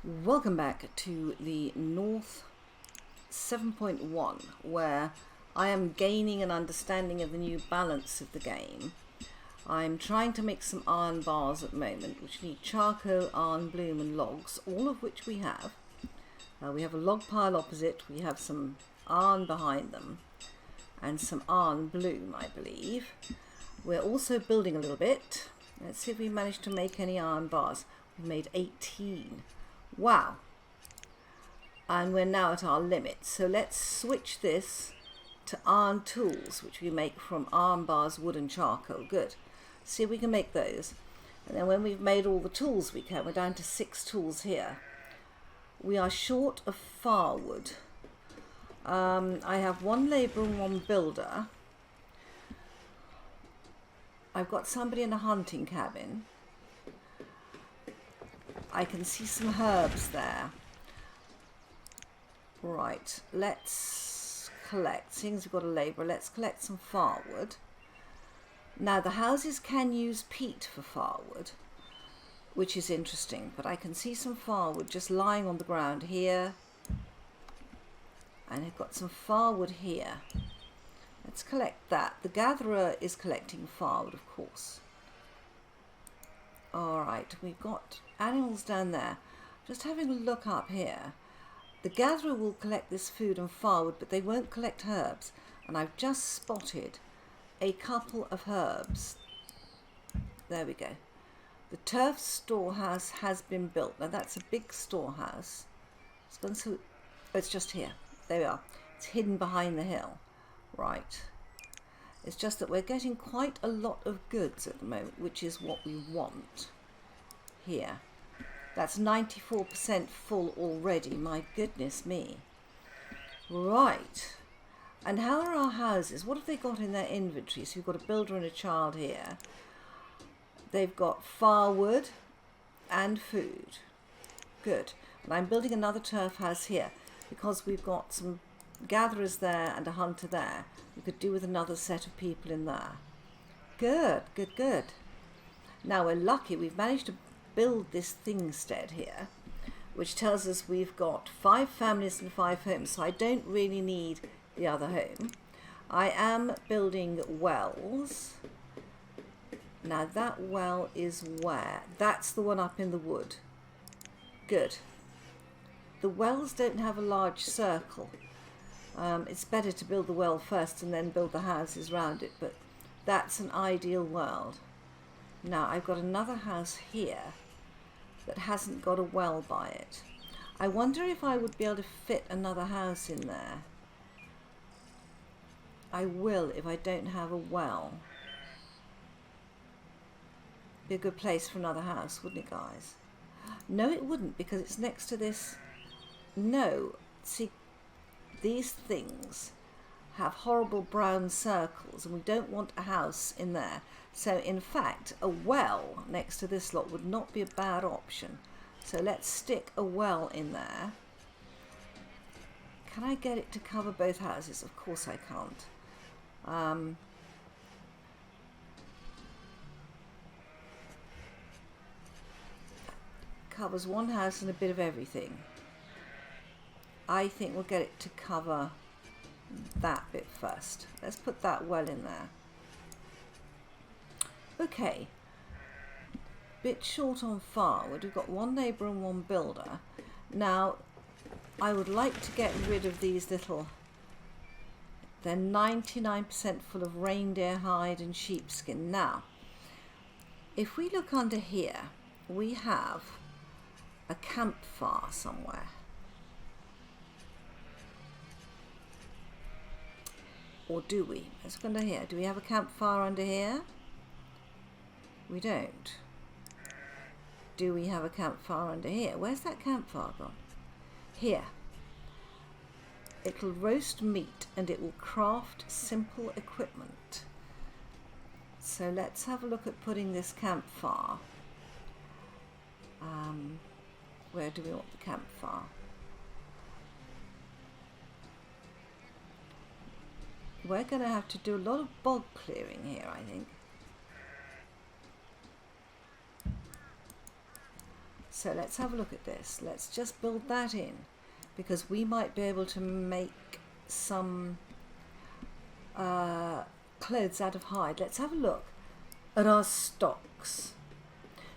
Welcome back to the North 7.1, where I am gaining an understanding of the new balance of the game. I'm trying to make some iron bars at the moment, which need charcoal, iron bloom and logs, all of which we have. We have a log pile opposite, we have some iron behind them, and some iron bloom, I believe. We're also building a little bit. Let's see if we manage to make any iron bars. We made 18. Wow. And we're now at our limit. So let's switch this to iron tools, which we make from iron bars, wood and charcoal. Good. See if we can make those. And then when we've made all the tools we can, we're down to 6 tools here. We are short of firewood. I have 1 labourer and 1 builder. I've got somebody in a hunting cabin. I can see some herbs there. Right, let's collect. Seeing as we've got a labourer, let's collect some firewood. Now the houses can use peat for firewood, which is interesting, but I can see some firewood just lying on the ground here. And I've got some firewood here. Let's collect that. The gatherer is collecting firewood, of course. Alright, we've got animals down there. Just having a look up here. The gatherer will collect this food and firewood, but they won't collect herbs. And I've just spotted a couple of herbs. There we go. The turf storehouse has been built. Now that's a big storehouse. It's just here. There we are. It's hidden behind the hill. Right. It's just that we're getting quite a lot of goods at the moment, which is what we want. Here. That's 94% full already. My goodness me. Right. And how are our houses? What have they got in their inventory? So we've got a builder and a child here. They've got firewood and food. Good. And I'm building another turf house here because we've got some gatherers there and a hunter there. We could do with another set of people in there. Good, good, good. Now we're lucky we've managed to build this thingstead here, which tells us we've got 5 families and 5 homes, so I don't really need the other home. I am building wells. Now that well is where? That's the one up in the wood. Good. The wells don't have a large circle. It's better to build the well first and then build the houses round it, but that's an ideal world. Now I've got another house here that hasn't got a well by it. I wonder if I would be able to fit another house in there. I will if I don't have a well. Be a good place for another house, wouldn't it, guys? No, it wouldn't, because it's next to this. No, see, these things have horrible brown circles and we don't want a house in there. So in fact, a well next to this lot would not be a bad option. So let's stick a well in there. Can I get it to cover both houses? Of course I can't. Covers one house and a bit of everything. I think we'll get it to cover that bit first. Let's put that well in there. Okay. Bit short on firewood. We've got 1 labourer and 1 builder. Now, I would like to get rid of these little... They're 99% full of reindeer hide and sheepskin. Now, if we look under here, we have a campfire somewhere. Or do we? Let's go under here. Do we have a campfire under here? We don't. Do we have a campfire under here? Where's that campfire gone? Here. It'll roast meat and it will craft simple equipment. So let's have a look at putting this campfire. Where do we want the campfire? We're going to have to do a lot of bog clearing here, I think. So let's have a look at this. Let's just build that in, because we might be able to make some clothes out of hide. Let's have a look at our stocks.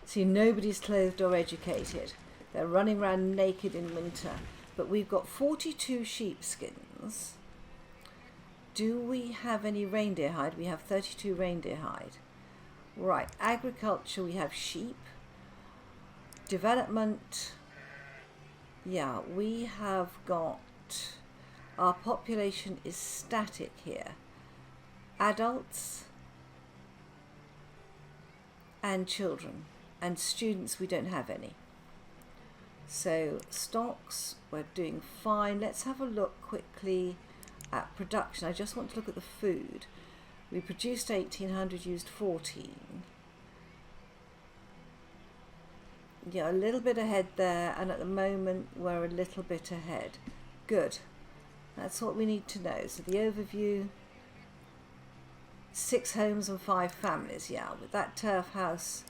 See, nobody's clothed or educated. They're running around naked in winter. But we've got 42 sheepskins. Do we have any reindeer hide? We have 32 reindeer hide. Right, agriculture, we have sheep. Development, yeah, we have got, our population is static here. Adults and children, and students, we don't have any. So stocks, we're doing fine. Let's have a look quickly at production. I just want to look at the food. We produced 1,800, used 14. Yeah, a little bit ahead there, and at the moment we're a little bit ahead. Good. That's what we need to know. So the overview, 6 homes and 5 families. Yeah, but that turf house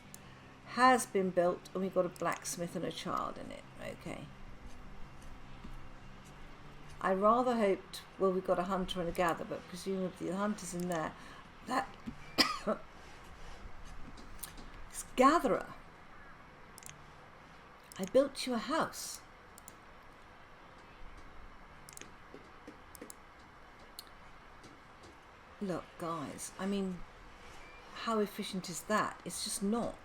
has been built, and we've got a blacksmith and a child in it. Okay. I rather hoped, well, we've got a hunter and a gatherer, but presumably the hunter's in there. That this gatherer. I built you a house. Look, guys, I mean, how efficient is that? It's just not.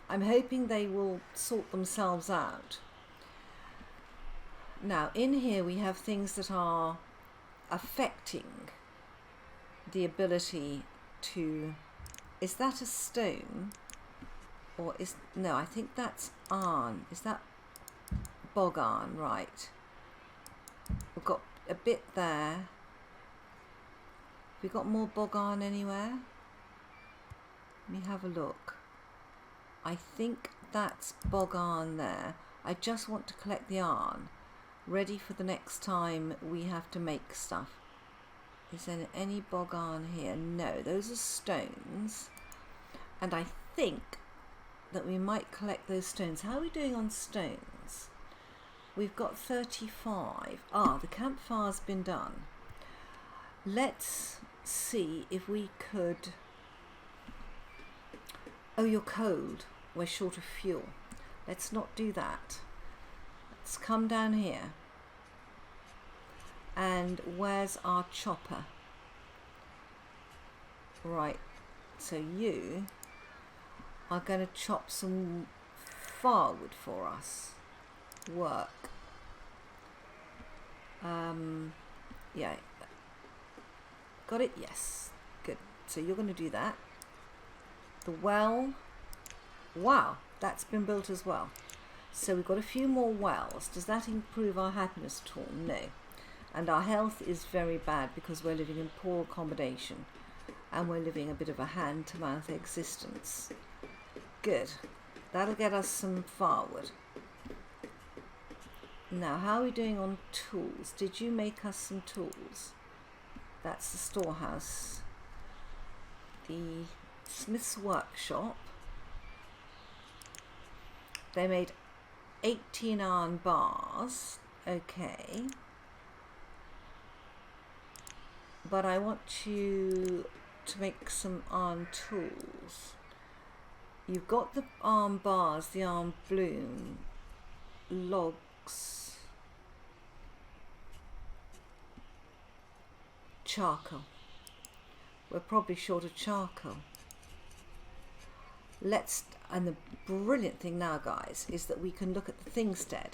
I'm hoping they will sort themselves out. Now, in here we have things that are affecting the ability to... Is that a stone? Or is... No, I think that's iron. Is that bog iron? Right. We've got a bit there. Have we got more bog iron anywhere? Let me have a look. I think that's bog iron there. I just want to collect the iron, ready for the next time we have to make stuff. Is there any bog iron here? No, those are stones. And I think that we might collect those stones. How are we doing on stones? We've got 35. Ah, the campfire's been done. Let's see if we could... Oh, you're cold. We're short of fuel. Let's not do that. Let's come down here. And where's our chopper? Right, so you are going to chop some firewood for us. Work. Yeah. Got it? Yes. Good. So you're going to do that. The well. Wow, that's been built as well. So we've got a few more wells. Does that improve our happiness at all? No. And our health is very bad because we're living in poor accommodation and we're living a bit of a hand-to-mouth existence. Good. That'll get us some firewood. Now, how are we doing on tools? Did you make us some tools? That's the storehouse. The smith's workshop. They made 18 iron bars. Okay. But I want you to make some iron tools. You've got the iron bars, the iron bloom, logs, charcoal. We're probably short of charcoal. And the brilliant thing now, guys, is that we can look at the thingstead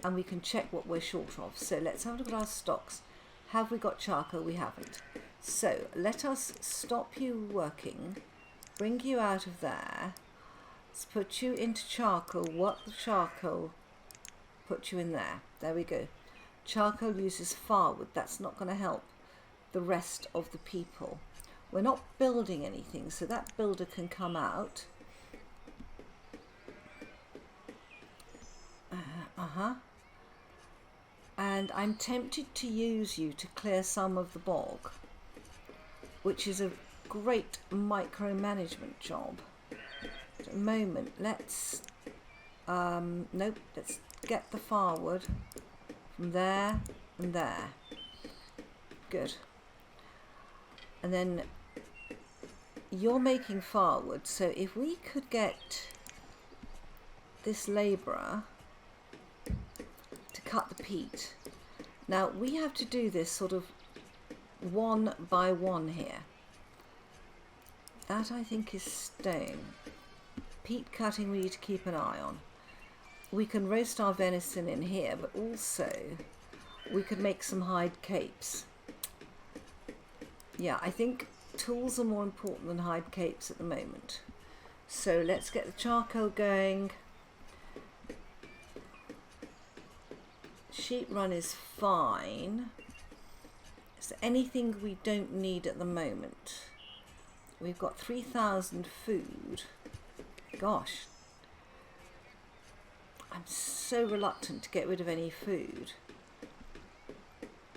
and we can check what we're short of. So let's have a look at our stocks. Have we got charcoal? We haven't. So let us stop you working, bring you out of there, let's put you into charcoal, work the charcoal, put you in there. There we go. Charcoal uses firewood. That's not going to help the rest of the people. We're not building anything, so that builder can come out. And I'm tempted to use you to clear some of the bog, which is a great micromanagement job. At the moment, let's Nope, let's get the firewood from there and there. Good. And then you're making firewood, so if we could get this labourer to cut the peat. Now we have to do this sort of one by one here. That I think is stone. Peat cutting we need to keep an eye on. We can roast our venison in here, but also we could make some hide capes. Yeah, I think tools are more important than hide capes at the moment. So let's get the charcoal going. Sheep run is fine. Is there anything we don't need at the moment? We've got 3,000 food. Gosh. I'm so reluctant to get rid of any food.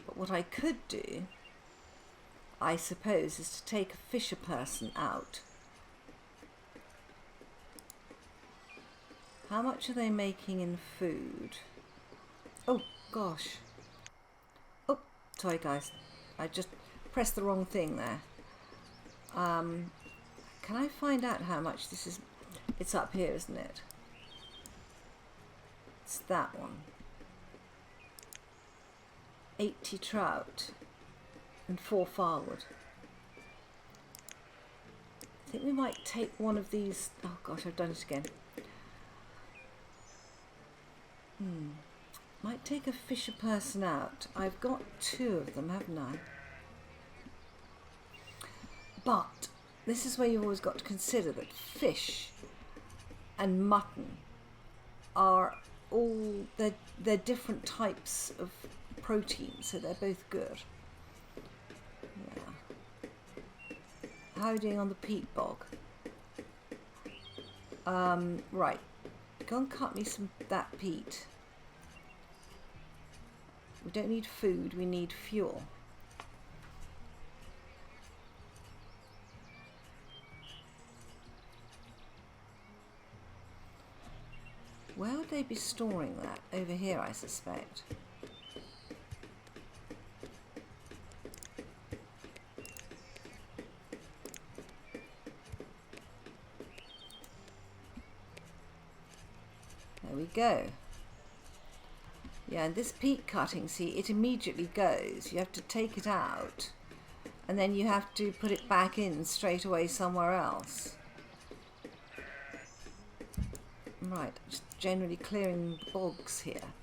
But what I could do, I suppose, is to take a fisher person out. How much are they making in food? Oh, gosh. Oh, sorry guys. I just pressed the wrong thing there. Can I find out how much this is? It's up here, isn't it? It's that one. 80 trout and 4 firewood. I think we might take one of these. Oh gosh, I've done it again. Might take a fisher person out. I've got 2 of them, haven't I? But this is where you've always got to consider that fish and mutton are all, they're different types of protein, so they're both good. Yeah. How are you doing on the peat bog? Right. Go and cut me some that peat. We don't need food, we need fuel. Where would they be storing that? Over here, I suspect. There we go. Yeah, and this peat cutting, see, it immediately goes. You have to take it out, and then you have to put it back in straight away somewhere else. Right, just generally clearing bogs here.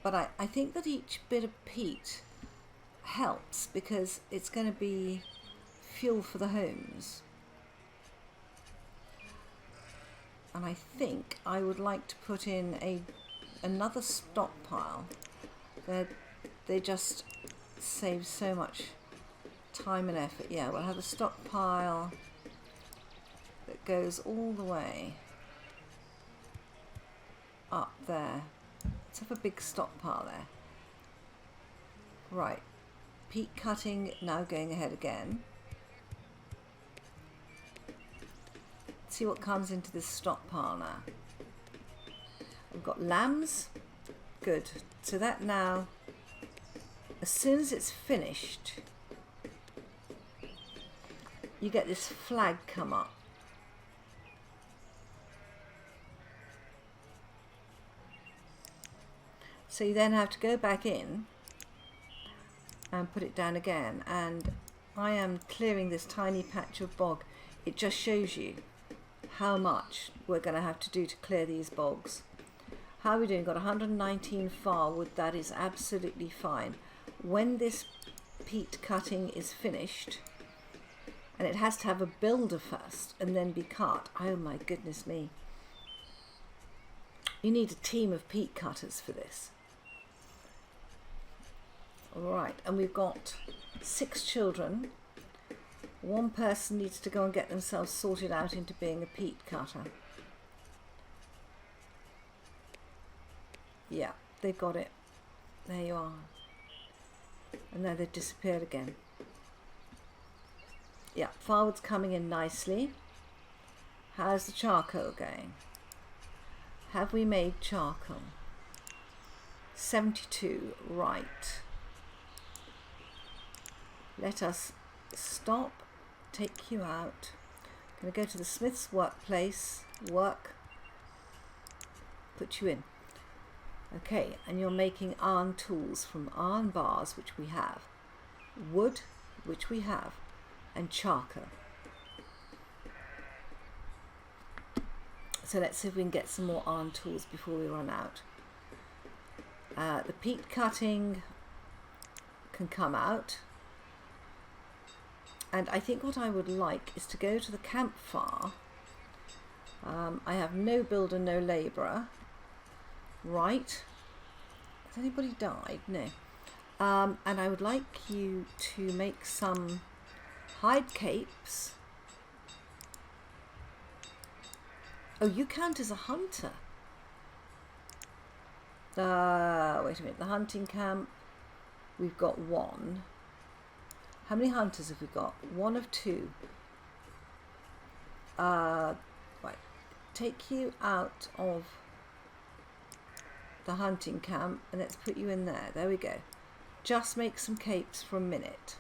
But I think that each bit of peat helps because it's going to be fuel for the homes. And I think I would like to put in another stockpile. They just save so much time and effort. Yeah, we'll have a stockpile that goes all the way up there. Let's have a big stockpile there. Right, peat cutting now going ahead again. Let's see what comes into this stockpile now. We've got lambs. Good. So that now, as soon as it's finished, you get this flag come up. So you then have to go back in and put it down again. And I am clearing this tiny patch of bog. It just shows you how much we're going to have to do to clear these bogs. How are we doing? Got 119 firewood. That is absolutely fine. When this peat cutting is finished, and it has to have a builder first and then be cut. Oh my goodness me. You need a team of peat cutters for this. Alright, and we've got 6 children. One person needs to go and get themselves sorted out into being a peat cutter. Yeah, they've got it. There you are. And now they've disappeared again. Yeah, firewood's coming in nicely. How's the charcoal going? Have we made charcoal? 72, right. Let us stop, take you out. I'm going to go to the smith's workplace, work, put you in. Okay, and you're making iron tools from iron bars, which we have, wood, which we have, and charcoal. So let's see if we can get some more iron tools before we run out. The peat cutting can come out. And I think what I would like is to go to the campfire. I have no builder, no labourer. Right. Has anybody died? No. And I would like you to make some hide capes. Oh, you count as a hunter. Wait a minute. The hunting camp. We've got one. How many hunters have we got? One of two. Right. Take you out of the hunting camp and let's put you in there. There we go. Just make some capes for a minute.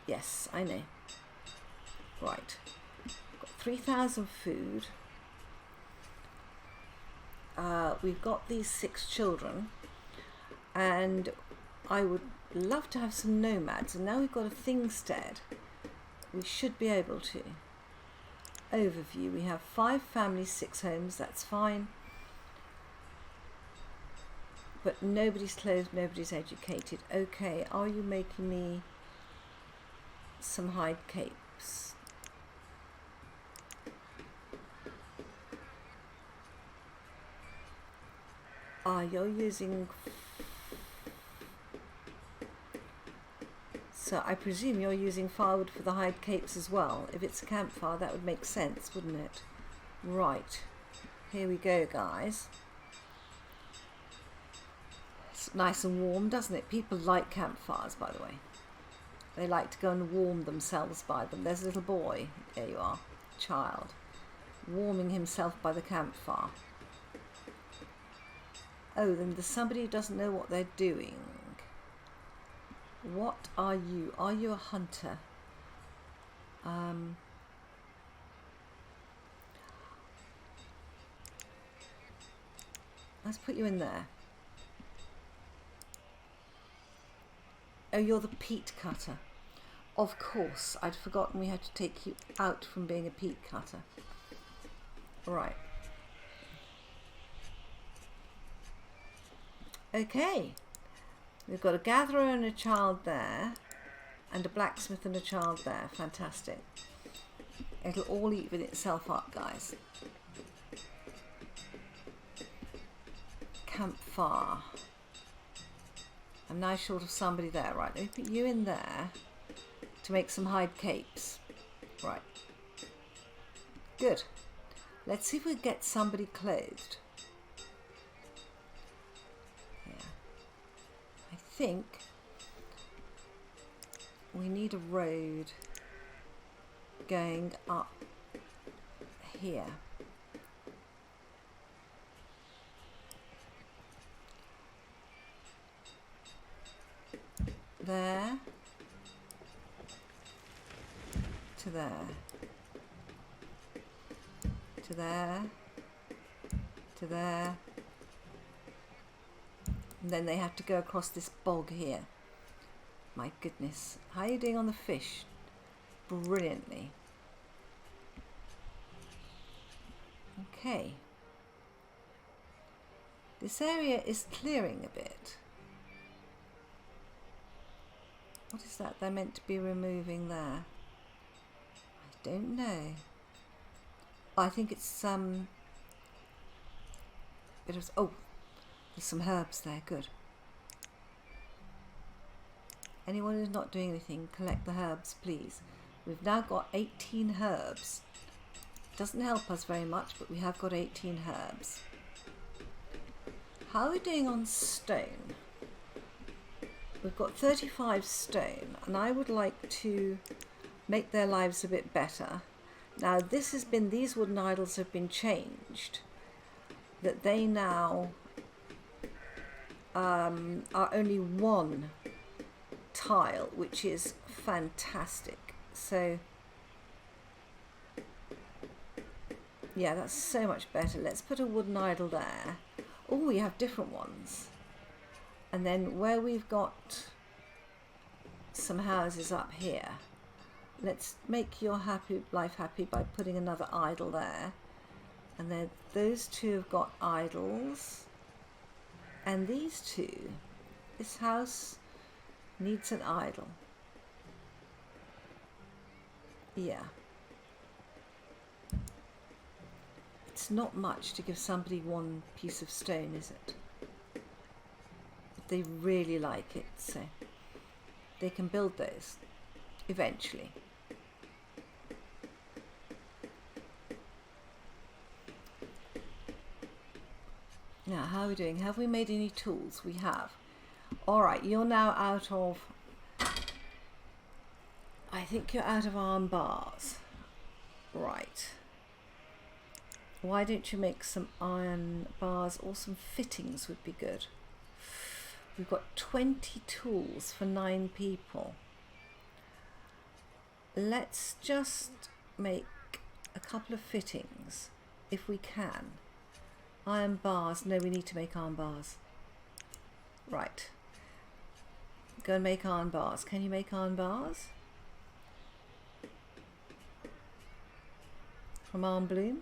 Yes, I know. Right. Got 3,000 food. We've got these 6 children and I would love to have some nomads, and now we've got a thingstead. We should be able to. Overview. We have 5 families, 6 homes. That's fine. But nobody's clothed, nobody's educated. Okay, are you making me some hide capes? You're using... So I presume you're using firewood for the hide capes as well. If it's a campfire, that would make sense, wouldn't it? Right. Here we go, guys. It's nice and warm, doesn't it? People like campfires, by the way. They like to go and warm themselves by them. There's a little boy. There you are. Child. Warming himself by the campfire. Oh, then there's somebody who doesn't know what they're doing. What are you? Are you a hunter? Let's put you in there. Oh, you're the peat cutter. Of course, I'd forgotten we had to take you out from being a peat cutter. Right. Okay. We've got a gatherer and a child there, and a blacksmith and a child there. Fantastic. It'll all even itself up, guys. Campfire. I'm now short of somebody there. Right, let me put you in there to make some hide capes. Right. Good. Let's see if we get somebody clothed. I think we need a road going up here. There to there to there to there. And then they have to go across this bog here. My goodness. How are you doing on the fish? Brilliantly. Okay. This area is clearing a bit. What is that they're meant to be removing there? I don't know. I think it's it was, oh, there's some herbs there. Good. Anyone who's not doing anything, collect the herbs, please. We've now got 18 herbs. Doesn't help us very much, but we have got 18 herbs. How are we doing on stone? We've got 35 stone, and I would like to make their lives a bit better. Now, this has been, these wooden idols have been changed. that they now are only one tile, which is fantastic. So yeah, that's so much better. Let's put a wooden idol there. Oh, we have different ones. And then where we've got some houses up here, let's make your life happy by putting another idol there. And then those two have got idols. And these two, this house needs an idol. Yeah. It's not much to give somebody one piece of stone, is it? But they really like it, so they can build those eventually. Now, how are we doing? Have we made any tools? We have. All right, you're now out of, I think you're out of iron bars. Right. Why don't you make some iron bars, or some fittings would be good. We've got 20 tools for 9 people. Let's just make a couple of fittings if we can. Iron bars. No, we need to make iron bars. Right. Go and make iron bars. Can you make iron bars? From iron bloom?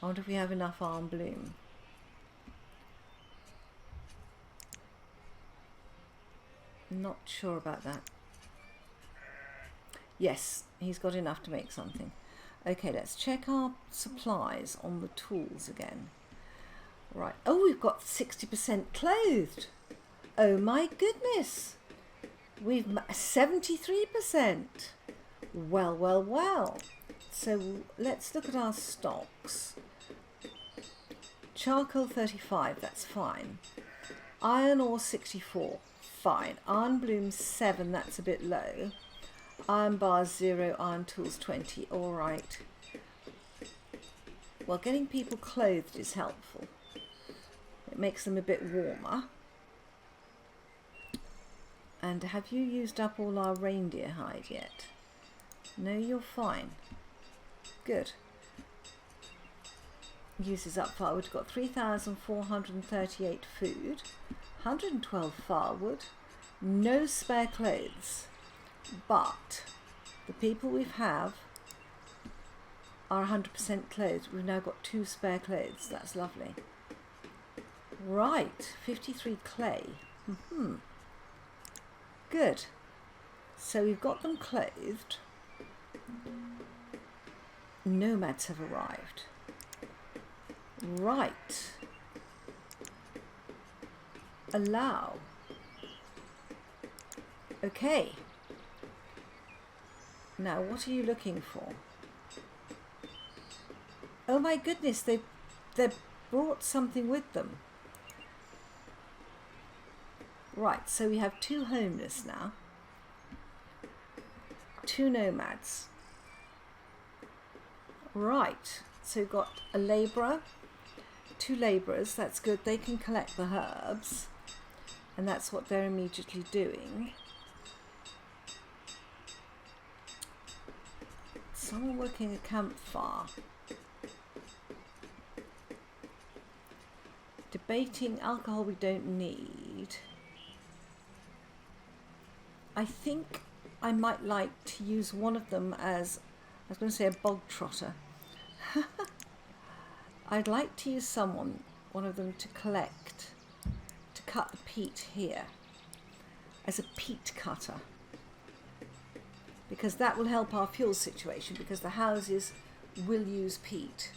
I wonder if we have enough iron bloom. Not sure about that. Yes, he's got enough to make something. Okay, let's check our supplies on the tools again. Right. Oh, we've got 60% clothed. Oh my goodness. We've 73%. Well, well, well. So let's look at our stocks. Charcoal 35, that's fine. Iron ore 64, fine. Iron bloom 7, that's a bit low. Iron bars 0, iron tools 20, all right. Well, getting people clothed is helpful. It makes them a bit warmer. And have you used up all our reindeer hide yet? No, you're fine. Good. Uses up firewood. We've got 3,438 food, 112 firewood, no spare clothes. But the people we have are 100% clothed. We've now got 2 spare clothes. That's lovely. Right, 53 clay. Good. So we've got them clothed. Nomads have arrived. Right. Allow. Okay. Now, what are you looking for? Oh my goodness, they brought something with them. Right, so we have 2 homeless now. 2 nomads. Right, so we've got a labourer, 2 labourers, that's good. They can collect the herbs, and that's what they're immediately doing. Someone working a campfire. Debating alcohol we don't need. I think I might like to use one of them as, I was going to say a bog trotter. I'd like to use one of them to collect, to cut the peat here, as a peat cutter. Because that will help our fuel situation, because the houses will use peat,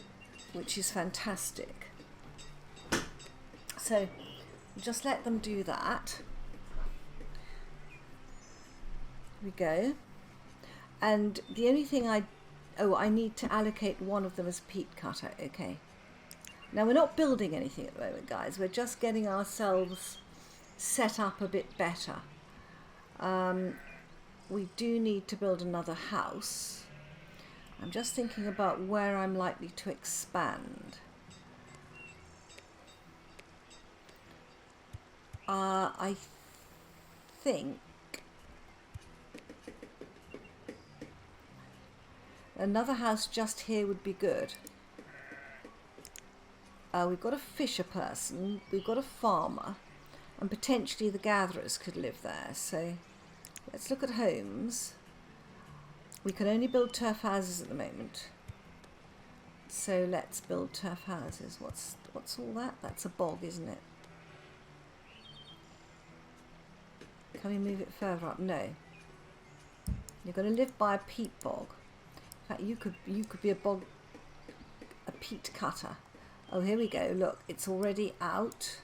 which is fantastic. So just let them do that. Here we go. And the only thing I need to allocate one of them as peat cutter. Okay. Now we're not building anything at the moment, guys. We're just getting ourselves set up a bit better. We do need to build another house. I'm just thinking about where I'm likely to expand. I think another house just here would be good. We've got a fisher person, we've got a farmer, and potentially the gatherers could live there. So let's look at homes. We can only build turf houses at the moment. So let's build turf houses. What's all that? That's a bog, isn't it? Can we move it further up? No. You're going to live by a peat bog. In fact, you could be a peat cutter. Oh, here we go. Look, it's already out.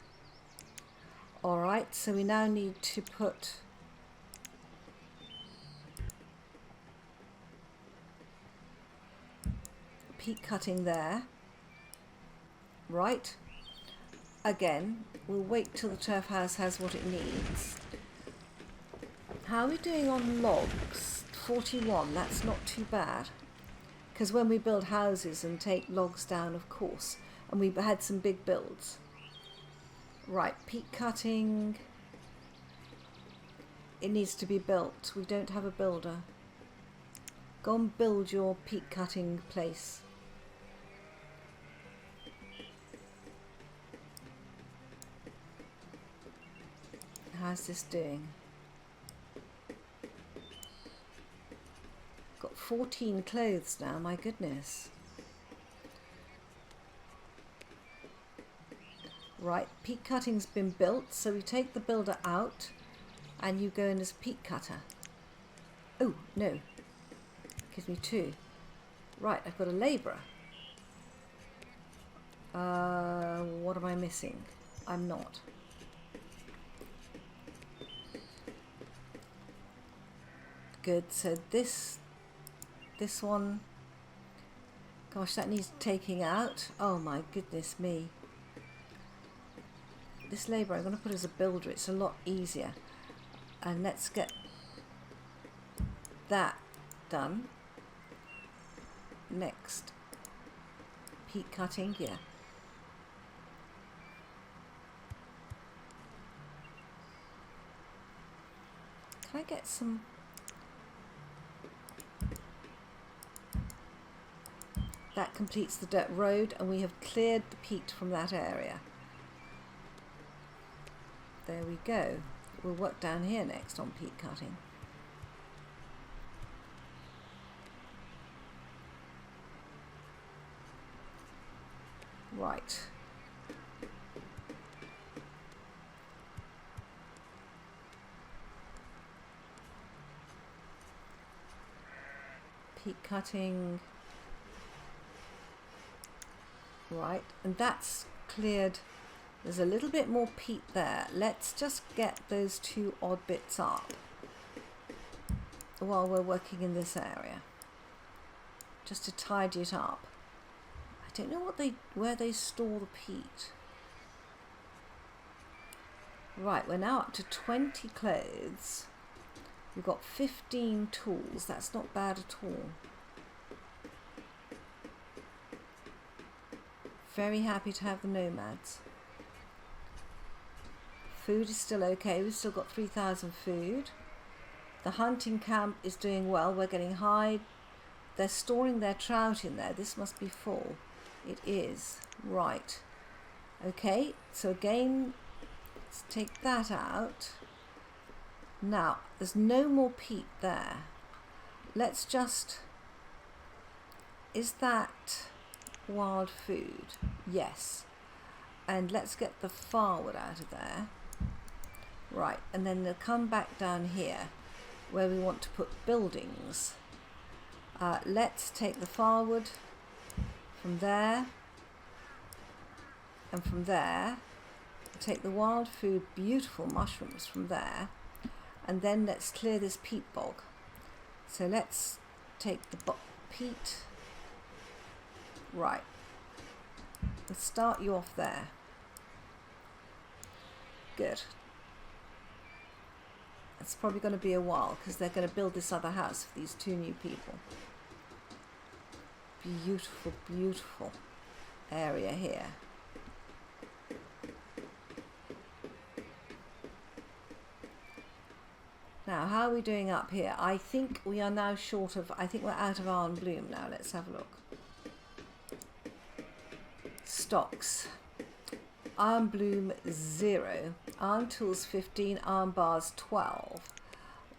All right, so we now need to put peat cutting there. Right. Again, we'll wait till the turf house has what it needs. How are we doing on logs? 41, that's not too bad. Because when we build houses and take logs down, of course, and we've had some big builds. Right, peat cutting. It needs to be built. We don't have a builder. Go and build your peat cutting place. How's this doing? Got 14 clothes now, my goodness. Right, peat cutting's been built, so we take the builder out and you go in as peat cutter. Oh, no. Gives me 2. Right, I've got a labourer. What am I missing? I'm not. Good, so this one, gosh, that needs taking out. Oh my goodness me. This labourer I'm going to put as a builder, it's a lot easier. And let's get that done. Next, peat cutting, yeah. Can I get some? That completes the dirt road and we have cleared the peat from that area. There we go. We'll work down here next on peat cutting. Right. Peat cutting. Right, and that's cleared. There's a little bit more peat there. Let's just get those 2 odd bits up while we're working in this area, just to tidy it up. I don't know where they store the peat. Right, we're now up to 20 clothes. We've got 15 tools. That's not bad at all. Very happy to have the nomads. Food is still okay. We've still got 3,000 food. The hunting camp is doing well. We're getting hide. They're storing their trout in there. This must be full. It is. Right. Okay, so again, let's take that out. Now, there's no more peat there. Let's just... Is that wild food? Yes. And let's get the firewood out of there. Right, and then they'll come back down here where we want to put buildings. Let's take the firewood from there and from there. Take the wild food, beautiful mushrooms from there, and then let's clear this peat bog. So let's take the peat. Right. Let's start you off there. Good. It's probably going to be a while because they're going to build this other house for these 2 new people. Beautiful, beautiful area here. Now, how are we doing up here? I think we are now short of, I think we're out of iron bloom now. Let's have a look. Stocks. Iron bloom 0. Iron tools 15. Iron bars 12.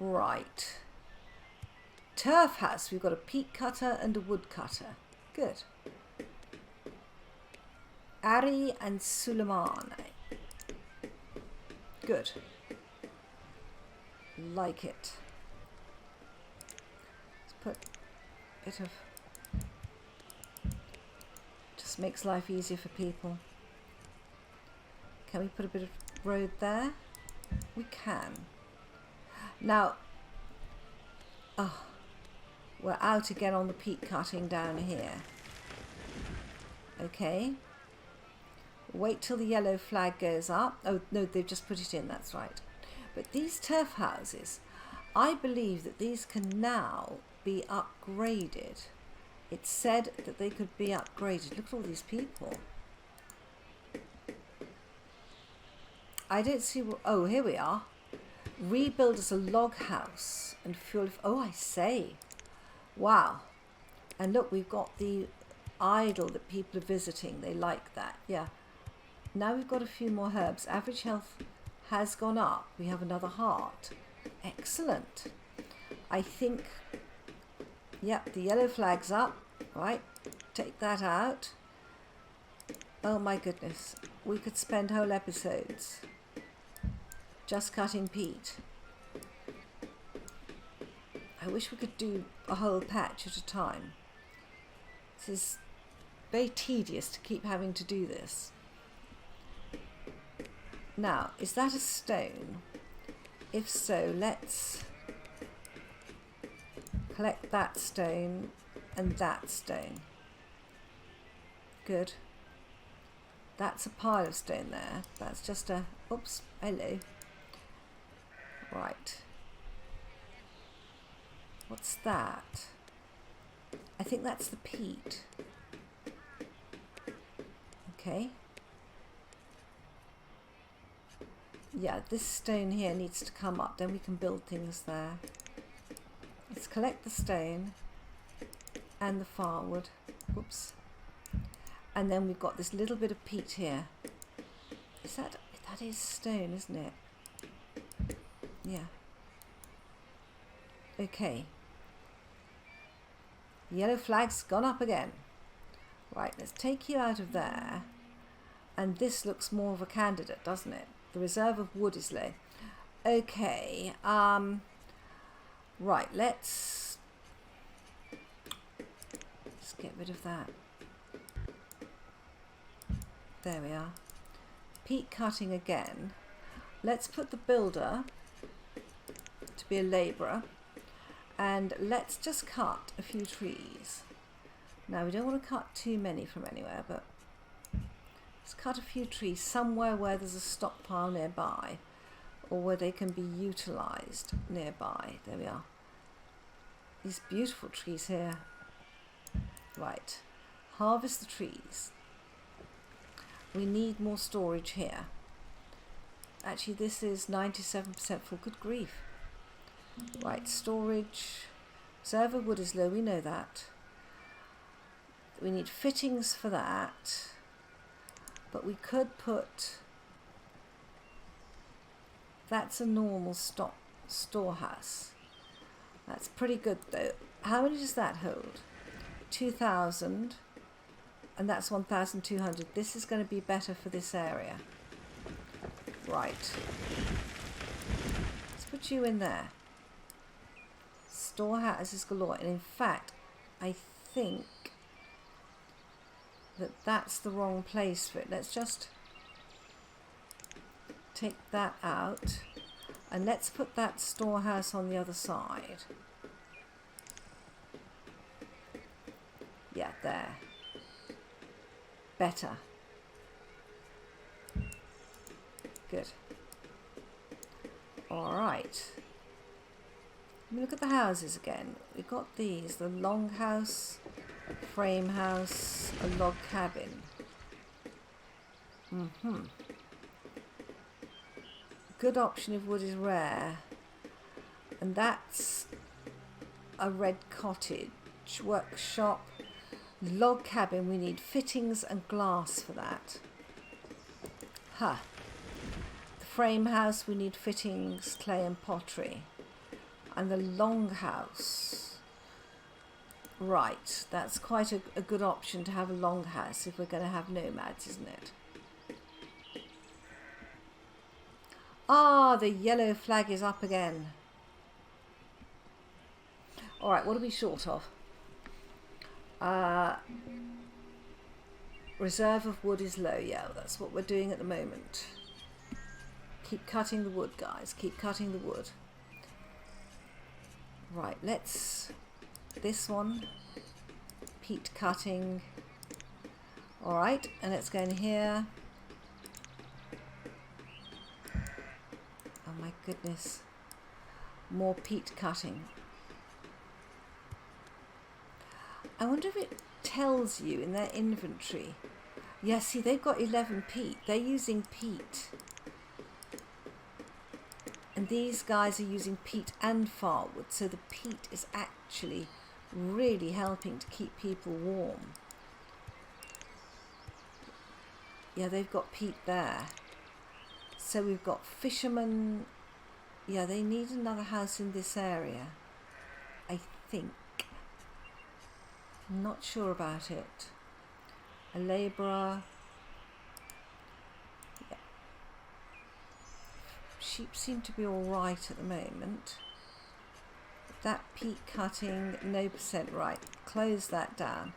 Right. Turf house. We've got a peat cutter and a wood cutter. Good. Ari and Suleimane. Good. Like it. Let's put a bit of... Just makes life easier for people. Can we put a bit of road there? We can. Now, oh, we're out again on the peat cutting down here. Okay. Wait till the yellow flag goes up. Oh, no, they've just put it in, that's right. But these turf houses, I believe that these can now be upgraded. It said that they could be upgraded. Look at all these people. I don't see... Oh, here we are. Rebuild as a log house and fuel... Oh, I say. Wow. And look, we've got the idol that people are visiting. They like that. Yeah. Now we've got a few more herbs. Average health has gone up. We have another heart. Excellent. I think... Yep, the yellow flag's up. Right. Take that out. Oh my goodness. We could spend whole episodes just cutting peat. I wish we could do a whole patch at a time. This is very tedious to keep having to do this. Now, is that a stone? If so, let's collect that stone and that stone. Good. That's a pile of stone there. That's just a... Oops, hello. Right. What's that? I think that's the peat. Okay. Yeah, this stone here needs to come up. Then we can build things there. Let's collect the stone and the firewood. Whoops. And then we've got this little bit of peat here. Is that is stone, isn't it? Yeah. Okay. The yellow flag's gone up again. Right, let's take you out of there. And this looks more of a candidate, doesn't it? The reserve of wood is low. Okay. Right, let's get rid of that. There we are. Peat cutting again. Let's put the builder to be a labourer. And let's just cut a few trees. Now, we don't want to cut too many from anywhere, but let's cut a few trees somewhere where there's a stockpile nearby, or where they can be utilised nearby. There we are. These beautiful trees here. Right. Harvest the trees. We need more storage here. Actually, this is 97% full. Good grief. Right, storage. Reserve of wood is low, we know that. We need fittings for that. But we could put... That's a normal storehouse. That's pretty good though. How many does that hold? 2,000. And that's 1,200. This is going to be better for this area. Right. Let's put you in there. Storehouses galore. And in fact, I think that that's the wrong place for it. Let's just take that out. And let's put that storehouse on the other side. Yeah, there. Better. Good. Alright. Let me look at the houses again. We've got these. The long house, frame house, a log cabin. Good option if wood is rare. And that's a red cottage, workshop, log cabin. We need fittings and glass for that. The frame house, we need fittings, clay and pottery. And the longhouse, right, that's quite a good option to have a longhouse if we're going to have nomads, isn't it? The yellow flag is up again. All right, what are we short of? Reserve of wood is low. Yeah, that's what we're doing at the moment. Keep cutting the wood, guys. Keep cutting the wood. Right, let's... This one. Peat cutting. All right, and let's go in here. Oh my goodness. More peat cutting. I wonder if it tells you in their inventory. Yeah, see, they've got 11 peat. They're using peat. And these guys are using peat and firewood. So the peat is actually really helping to keep people warm. Yeah, they've got peat there. So we've got fishermen. Yeah, they need another house in this area, I think. I'm not sure about it. A labourer. Yeah. Sheep seem to be all right at the moment. That peat cutting, no percent right. Close that down.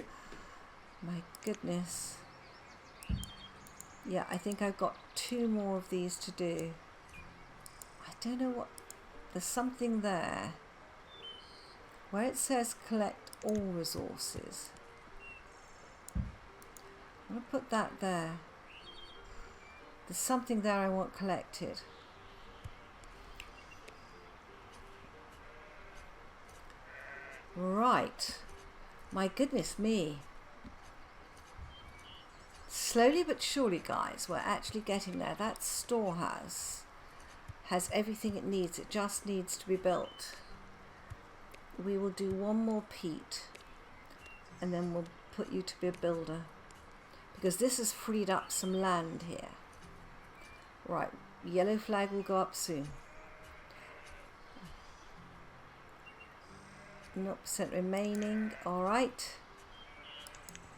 My goodness. Yeah, I think I've got 2 more of these to do. I don't know what... There's something there. Where it says collect all resources. I'm going to put that there. There's something there I want collected. Right. My goodness me. Slowly but surely, guys, we're actually getting there. That storehouse has everything it needs. It just needs to be built. We will do 1 more peat and then we'll put you to be a builder, because this has freed up some land here. Right, yellow flag will go up soon. 0% remaining. All right,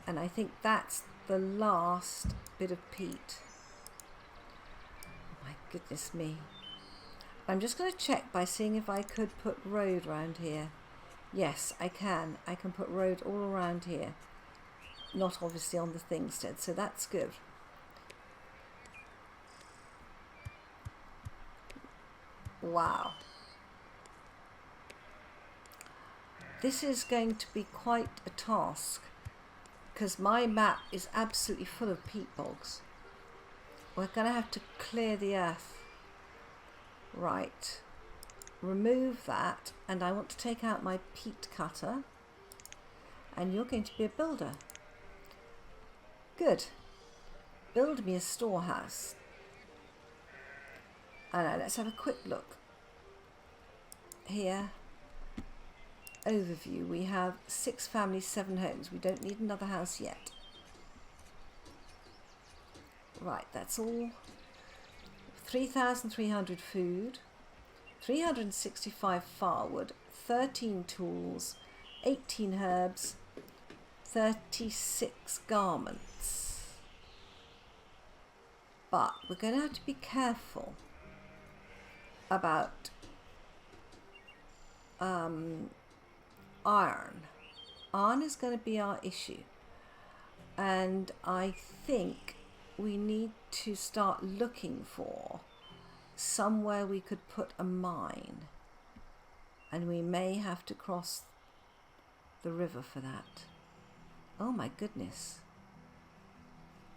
and I think that's the last bit of peat. Oh my goodness me. I'm just going to check by seeing if I could put road around here. Yes, I can. I can put road all around here. Not obviously on the thingstead, so that's good. Wow. This is going to be quite a task, because my map is absolutely full of peat bogs. We're going to have to clear the earth. Right. Remove that, and I want to take out my peat cutter, and you're going to be a builder. Good. Build me a storehouse. And now let's have a quick look. Here, overview. We have 6 families, 7 homes. We don't need another house yet. Right, that's all. 3,300 food. 365 firewood, 13 tools, 18 herbs, 36 garments. But we're going to have to be careful about iron. Iron is going to be our issue. And I think we need to start looking for somewhere we could put a mine, and we may have to cross the river for that. Oh my goodness.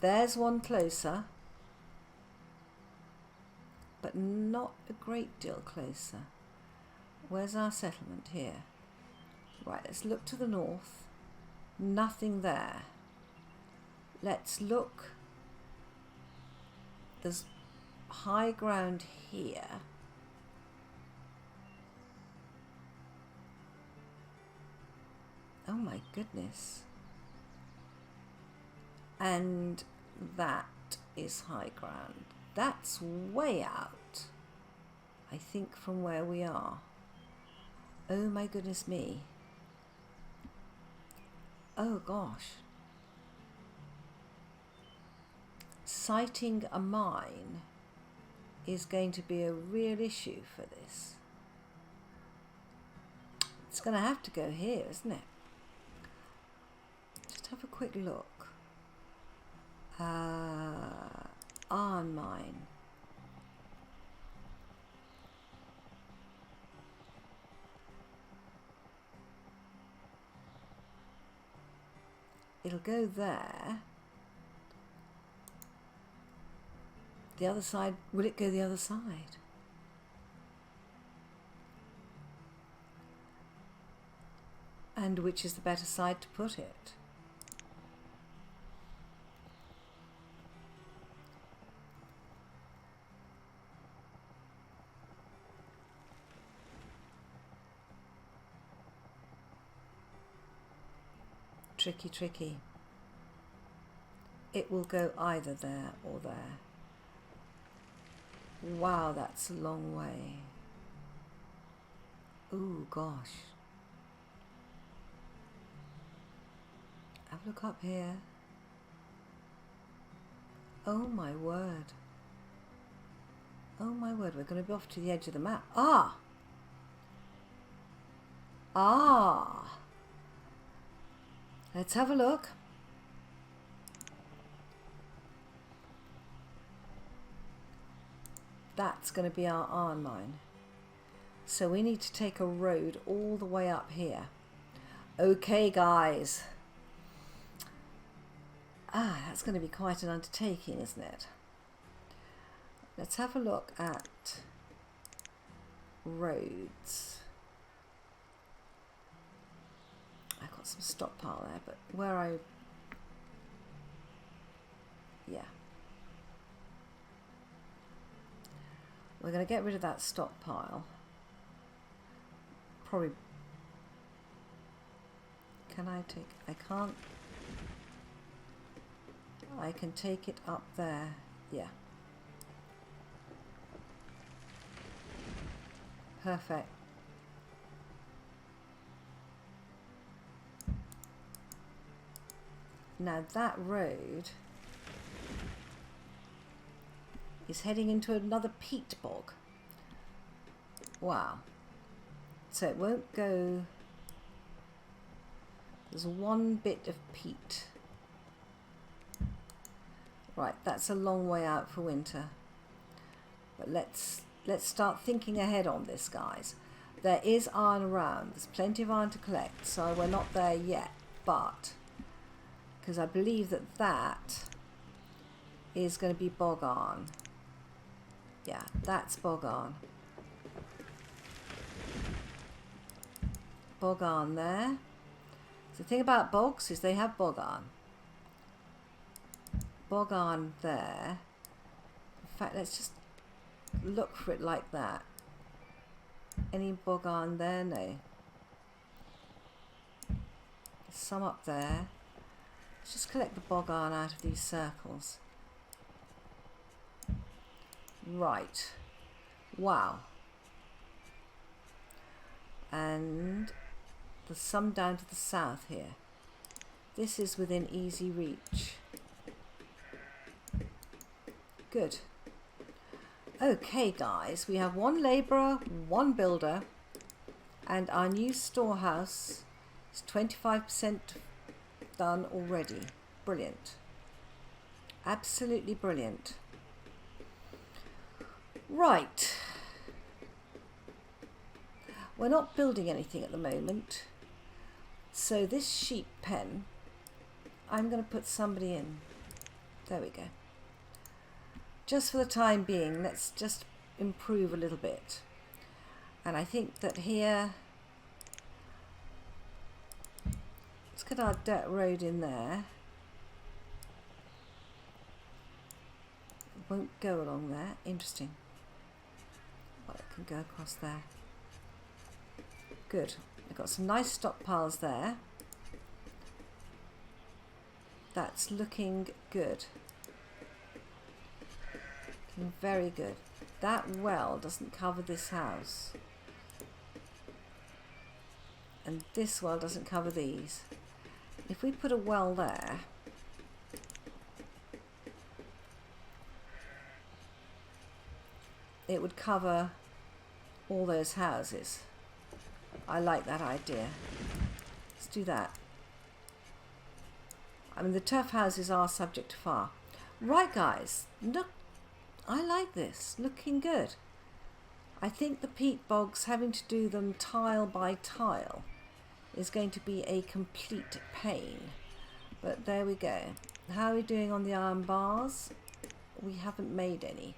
There's one closer, but not a great deal closer. Where's our settlement? Here. Right, let's look to the north. Nothing there. Let's look. There's high ground here. Oh my goodness. And that is high ground. That's way out, I think, from where we are. Oh my goodness me. Oh gosh. Siting a mine is going to be a real issue for this. It's going to have to go here, isn't it? Just have a quick look. Iron mine. It'll go there. The other side, will it go the other side? And which is the better side to put it? Tricky, tricky. It will go either there or there. Wow, that's a long way. Ooh, gosh. Have a look up here. Oh my word. Oh my word, we're going to be off to the edge of the map. Ah! Ah! Let's have a look. That's going to be our iron mine. So we need to take a road all the way up here. Okay, guys. Ah, that's going to be quite an undertaking, isn't it? Let's have a look at roads. I've got some stockpile there, but where I... Yeah. We're going to get rid of that stockpile. Probably... Can I take... I can't... I can take it up there. Yeah. Perfect. Now that road is heading into another peat bog. Wow. So it won't go... There's one bit of peat. Right, that's a long way out for winter. But let's start thinking ahead on this, guys. There is iron around. There's plenty of iron to collect, so we're not there yet. But... because I believe that that is going to be bog iron. Yeah, that's bog iron. Bog iron there. The thing about bogs is they have bog iron. Bog iron there. In fact, let's just look for it like that. Any bog iron there? No. There's some up there. Let's just collect the bog iron out of these circles. Right. Wow. And there's some down to the south here. This is within easy reach. Good. Okay, guys, we have one labourer, one builder, and our new storehouse is 25% done already. Brilliant. Absolutely brilliant. Right. We're not building anything at the moment. So this sheep pen, I'm going to put somebody in. There we go. Just for the time being, let's just improve a little bit. And I think that here, let's get our dirt road in there. It won't go along there. Interesting. Well, it can go across there. Good. I've got some nice stockpiles there. That's looking good. Looking very good. That well doesn't cover this house. And this well doesn't cover these. If we put a well there, it would cover all those houses. I like that idea. Let's do that. I mean, the turf houses are subject to fire. Right, guys, look, I like this. Looking good. I think the peat bogs, having to do them tile by tile, is going to be a complete pain. But there we go. How are we doing on the iron bars? We haven't made any.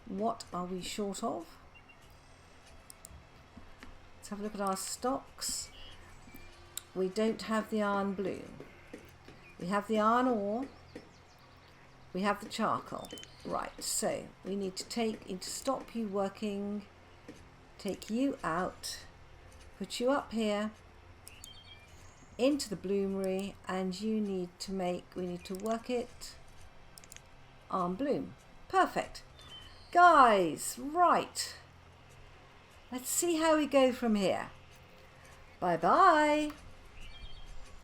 What are we short of? Let's have a look at our stocks. We don't have the iron bloom. We have the iron ore. We have the charcoal. Right, so we need to stop you working, take you out, put you up here into the bloomery, and we need to work it on bloom. Perfect. Guys, right. Let's see how we go from here. Bye bye.